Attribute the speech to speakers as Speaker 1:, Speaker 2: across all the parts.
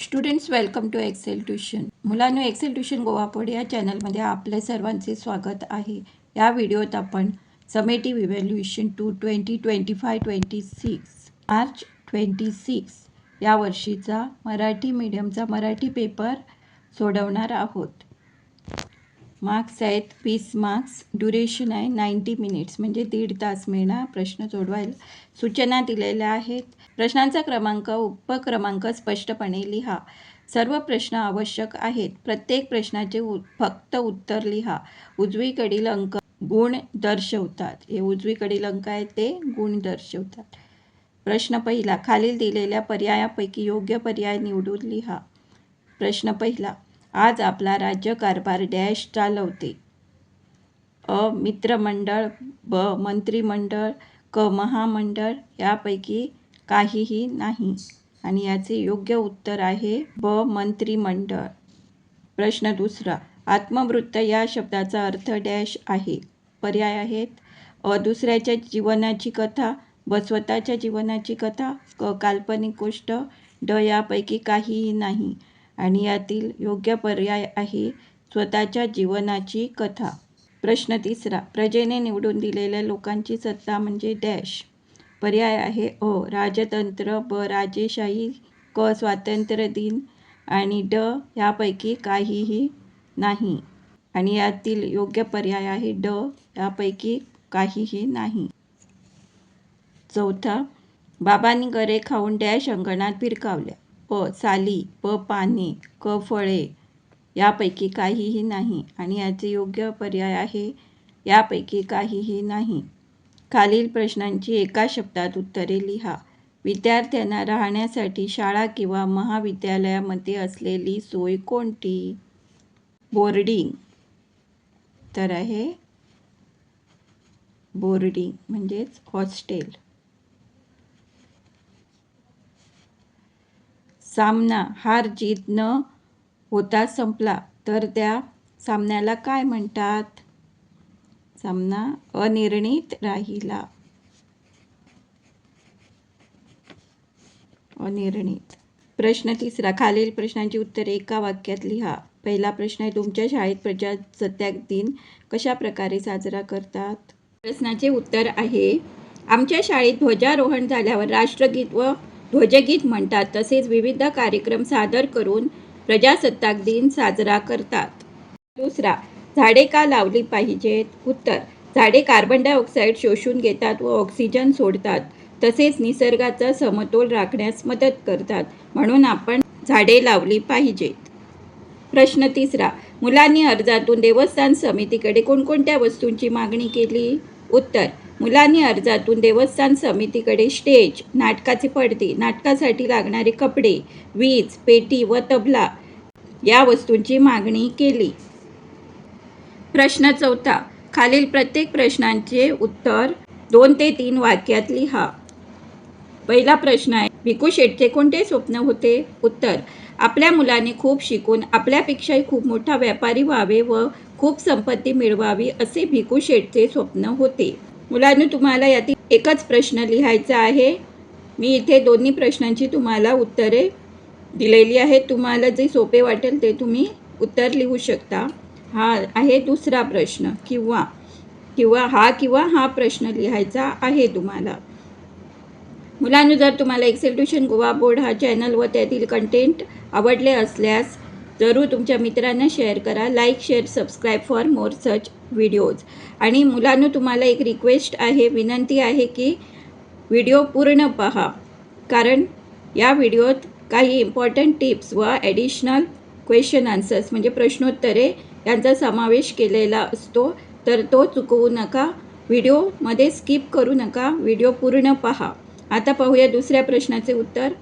Speaker 1: Students welcome to Excel tuition. मुलांनो, Excel tuition Goa board या चॅनलमध्ये आपले सर्वांचे स्वागत आहे. या व्हिडिओत आपण समेटिव्ह इव्हॅल्युएशन टू 2025-26 मार्च 26 या वर्षीचा मराठी मीडियमचा मराठी पेपर सोडवणार आहोत. मार्क्स आहेत 20 मार्क्स. ड्युरेशन आहे 90 मिनिट्स म्हणजे 1.5 तास मिळणार. प्रश्न सोडवायला सूचना दिलेल्या आहेत. प्रश्नांचा क्रमांक उपक्रमांक स्पष्टपणे लिहा. सर्व प्रश्न आवश्यक आहेत. प्रत्येक प्रश्नाचे फक्त उत्तर लिहा. उजवीकडील अंक गुण दर्शवतात. हे उजवीकडील अंक आहेत ते गुण दर्शवतात. प्रश्न पहिला, खालील दिलेल्या पर्यायापैकी योग्य पर्याय निवडून लिहा. प्रश्न पहिला, आज आपला राज्यकारभार डॅश चालवते. अ. मित्रमंडळ, ब. मंत्रिमंडळ, क. महामंडळ. यापैकी काहीही नाही आणि याचे योग्य उत्तर आहे ब. मंत्रिमंडळ. प्रश्न दुसरा, आत्मवृत्त या शब्दाचा अर्थ डॅश आहे. पर्याय आहेत अ. दुसऱ्याच्या जीवनाची कथा, ब. स्वतःच्या जीवनाची कथा, क. काल्पनिक गोष्ट, ड. यापैकी काहीही नाही आणि यातील योग्य पर्याय आहे स्वतःच्या जीवनाची कथा. प्रश्न तिसरा, प्रजेने निवडून दिलेल्या लोकांची सत्ता म्हणजे डॅश. पर्याय आहे अ. राजतंत्र, ब. राजेशाही, क. स्वातंत्र्य दिन आणि ड. यापैकी काहीही नाही आणि यातील योग्य पर्याय आहे ड. यापैकी काहीही नाही. चौथा, बाबांनी गरे खाऊन डॅश अंगणात भिरकावल्या. अ. साली, ब. पाने, क. फळे. यापैकी काहीही नाही आणि याचे योग्य पर्याय आहे यापैकी काहीही नाही. खालील प्रश्नांची एका शब्दात उत्तरे लिहा. विद्यार्थ्यांना राहण्यासाठी शाळा किंवा महाविद्यालयामध्ये असलेली सोय कोणती? बोर्डिंग. तर आहे बोर्डिंग म्हणजेच हॉस्टेल. सामना हार जीत न होता संपला तर त्या सामन्याला काय म्हणतात? सामना अनिर्णित राहिला. अनिर्णित. प्रश्न तिसरा, खालील प्रश्नांची उत्तरे एका वाक्यात लिहा. पहिला प्रश्न आहे, तुमच्या शाळेत प्रजासत्ताक दिन कशा प्रकारे साजरा करतात? प्रश्नाचे उत्तर आहे, आमच्या शाळेत ध्वजारोहण झाल्यावर राष्ट्रगीत व ध्वजगीत म्हणतात. तसेच विविध कार्यक्रम सादर करून प्रजासत्ताक दिन साजरा करतात. दुसरा, झाडे का लावली पाहिजेत? उत्तर, झाडे कार्बन डायऑक्साईड शोषून घेतात व ऑक्सिजन सोडतात. तसेच निसर्गाचा समतोल राखण्यास मदत करतात. म्हणून आपण झाडे लावली पाहिजेत. प्रश्न तिसरा, मुलांनी अर्जातून देवस्थान समितीकडे कोणकोणत्या वस्तूंची मागणी केली? उत्तर, मुलांनी अर्जातून देवस्थान समितीकडे स्टेज, नाटकाचे पडदे, नाटकासाठी लागणारे कपडे, वीज, पेटी व तबला या वस्तूंची मागणी केली. प्रश्न चौथा, खालील प्रत्येक प्रश्नांचे उत्तर 2 ते 3 वाक्यात लिहा. पहिला प्रश्न आहे, भिकू शेठचे कोणते स्वप्न होते? उत्तर, आपल्या मुलाने खूप शिकून आपल्यापेक्षाही खूप मोठा व्यापारी व्हावे व खूप संपत्ती मिळवावी असे भिकू शेठचे स्वप्न होते. मुलांनी तुम्हाला यातील एकच प्रश्न लिहायचा आहे. मी इथे दोन्ही प्रश्नांची तुम्हाला उत्तरे दिलेली आहेत. तुम्हाला जे सोपे वाटेल ते तुम्ही उत्तर लिहू शकता. हा आहे दुसरा प्रश्न, किंवा हा प्रश्न लिहायचा आहे तुम्हाला. मुलांनी जर तुम्हाला एक्सेल ट्यूशन गोवा बोर्ड हा चॅनल व त्यातील कंटेंट आवडले असल्यास जरूर तुमच्या मित्रांना शेअर करा. Like, share, subscribe for more such videos. आणि मुलांनी तुम्हाला एक रिक्वेस्ट आहे, विनंती आहे की व्हिडिओ पूर्ण पहा, कारण या व्हिडिओत काही इम्पॉर्टंट टिप्स व ॲडिशनल क्वेश्चन आन्सर्स म्हणजे प्रश्नोत्तरे यांचा समावेश केलेला असतो. तर तो चुकवू नका. व्हिडिओमध्ये स्किप करू नका. व्हिडिओ पूर्ण पहा. आता पाहूया दुसऱ्या प्रश्नाचे उत्तर.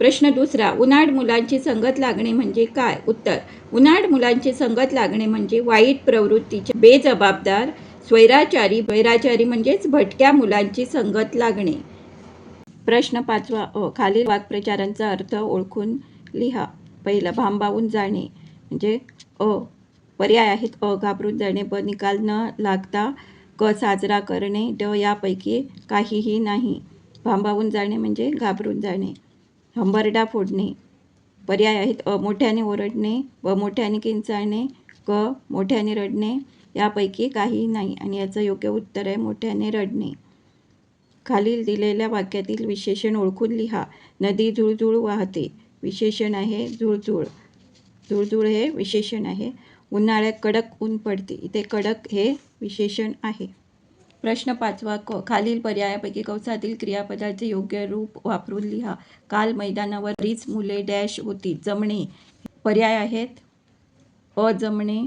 Speaker 1: प्रश्न दुसरा, उनाड मुलांची संगत लागणे म्हणजे काय? उत्तर, उनाड मुलांची संगत लागणे म्हणजे वाईट प्रवृत्तीचे बेजबाबदार स्वैराचारी म्हणजेच भटक्या मुलांची संगत लागणे. प्रश्न पाचवा अ, खालील वाक्प्रचारांचा अर्थ ओळखून लिहा. पहिलं, भांबावून जाणे म्हणजे अ. पर्याय आहेत अ. घाबरून जाणे, ब. निकाल न लागता, क. साजरा करणे, ड. यापैकी काहीही नाही. भांबावून जाणे म्हणजे घाबरून जाणे. हंबरडा फोडणे, पर्याय आहेत मोठ्याने ओरडणे, मोठ्याने किंचाळणे, मोठ्याने रडणे. यापैकी काहीही नाही आणि याचं योग्य उत्तर आहे मोठ्याने रडणे. खालील दिलेल्या वाक्यातील विशेषण ओळखून लिहा. नदी झुळझुळ वाहते. विशेषण आहे झुळझुळ. झुळझुळ हे विशेषण आहे. उन्हाळ्यात कडक ऊन पडते. इथे कडक हे विशेषण आहे. प्रश्न 5वा क. खालील पर्यायापैकी कंसातील क्रियापदाचे योग्य रूप वापरून लिहा. काल मैदानावर बरीच मुले डॅश होती. जमणे. पर्याय आहेत जमणे,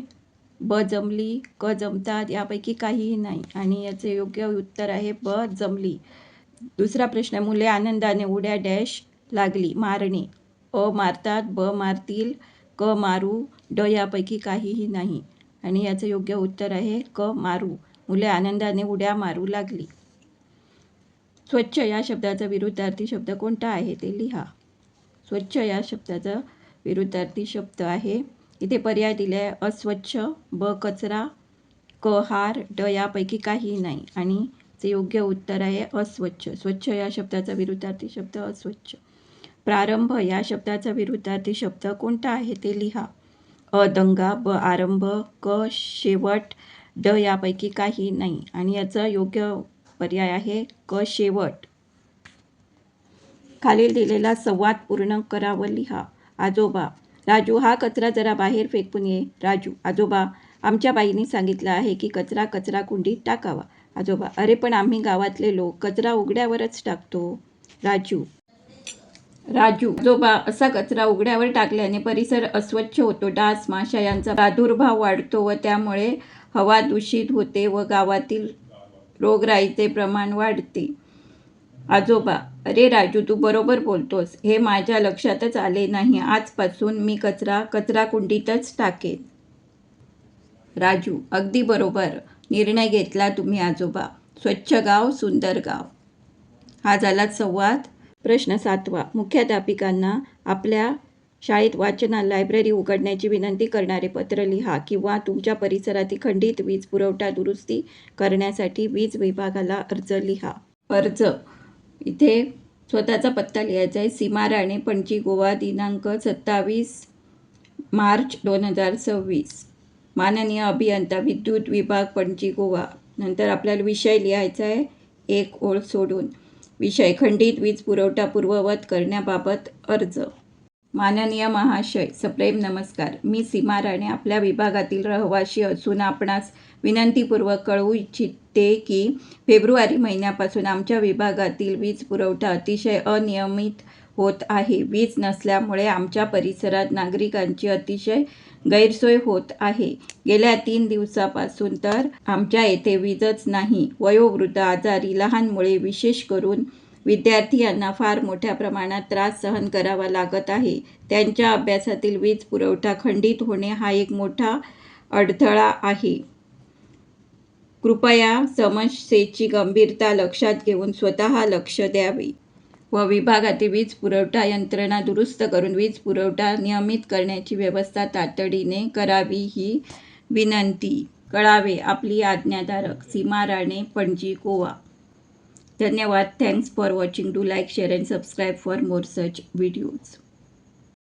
Speaker 1: जमली, जमतात. यापैकी काहीही नाही आणि याचे योग्य उत्तर आहे जमली. दुसरा प्रश्न. मुले आनंदाने उड्या डॅश लागली. मारणे. मारतात, मारतील, मारू, यापैकी काहीही नाही आणि याचं योग्य उत्तर आहे मारू. मुले आनंदाने उड्या मारू लागली. स्वच्छ या शब्दाचा विरुद्धार्थी शब्द कोणता आहे ते लिहा. स्वच्छ या शब्दाचा विरुद्धार्थी शब्द आहे. इथे पर्याय दिले आहे अस्वच्छ, कचरा, हार, यापैकी काहीही नाही आणि ते योग्य उत्तर आहे अस्वच्छ. स्वच्छ या शब्दाचा विरुद्धार्थी शब्द अस्वच्छ. प्रारंभ या शब्दाचा विरुद्धार्थी शब्द कोणता आहे ते लिहा. दंगा, आरंभ, शेवट, यापैकी काही नाही आणि याचा योग्य पर्याय आहे शेवट. खालील दिलेला संवाद पूर्ण करा व लिहा. आजोबा. राजू, हा कचरा जरा बाहेर फेकून ये. राजू. आजोबा, आमच्या बाईंनी सांगितलं आहे की कचरा कुंडीत टाकावा. आजोबा. अरे पण आम्ही गावातले लोक कचरा उघड्यावरच टाकतो. राजू. आजोबा, असा कचरा उघड्यावर टाकल्याने परिसर अस्वच्छ होतो. डास, माशा यांचा प्रादुर्भाव वाढतो व त्यामुळे हवा दूषित होते व गावातील रोगराईचे प्रमाण वाढते. आजोबा. अरे राजू, तू बरोबर बोलतोस. हे माझ्या लक्षातच आले नाही. आजपासून मी कचरा कुंडीतच टाकेन. राजू. अगदी बरोबर निर्णय घेतला तुम्ही आजोबा. स्वच्छ गाव सुंदर गाव. हा झाला संवाद. प्रश्न 7वा. मुख्याध्यापिकांना आपल्या शाळेत लायब्ररी उघडण्याची विनंती करणारे पत्र लिहा किंवा तुमच्या परिसरातील खंडित वीज पुरवठा दुरुस्ती करण्यासाठी वीज विभागाला अर्ज लिहा. अर्ज. इथे स्वतःचा पत्ता लिहायचा आहे. सीमा राणे, पणजी, गोवा. दिनांक 27 मार्च 2026. माननीय अभियंता, विद्युत विभाग, पणजी, गोवा. नंतर आपल्याला विषय लिहायचा आहे एक ओळ सोडून. विषय खंडित वीज पुरवठा पूर्ववत करण्याबाबत अर्ज. माननीय महाशय, सप्रेम नमस्कार. मी सीमा राणे आपल्या विभागातील रहिवाशी असून आपणास विनंतीपूर्वक कळवू इच्छिते की फेब्रुवारी महिन्यापासून आमच्या विभागातील वीज पुरवठा अतिशय अनियमित होत आहे. वीज नसल्यामुळे आमच्या परिसरात नागरिकांची अतिशय गैरसोय होत आहे. गेल्या 3 दिवसापासून तर आमच्या येथे वीजच नाही. वयोवृद्ध, आजारी, लहान मुले, विशेष करून विद्यार्थी यांना फार मोठ्या प्रमाणात त्रास सहन करावा लागत आहे. त्यांच्या अभ्यासातील वीज पुरवठा खंडित होणे हा एक मोठा अडथळा आहे. कृपया समस्येची गंभीरता लक्षात घेऊन स्वतः लक्ष द्यावे व विभागातील वीज पुरवठा यंत्रणा दुरुस्त करून वीज पुरवठा नियमित करण्याची व्यवस्था तातडीने करावी ही विनंती. कळावे. आपली आज्ञाधारक सीमा राणे, पणजी, गोवा. धन्यवाद. Thanks for watching. Do like, share and subscribe for more such videos.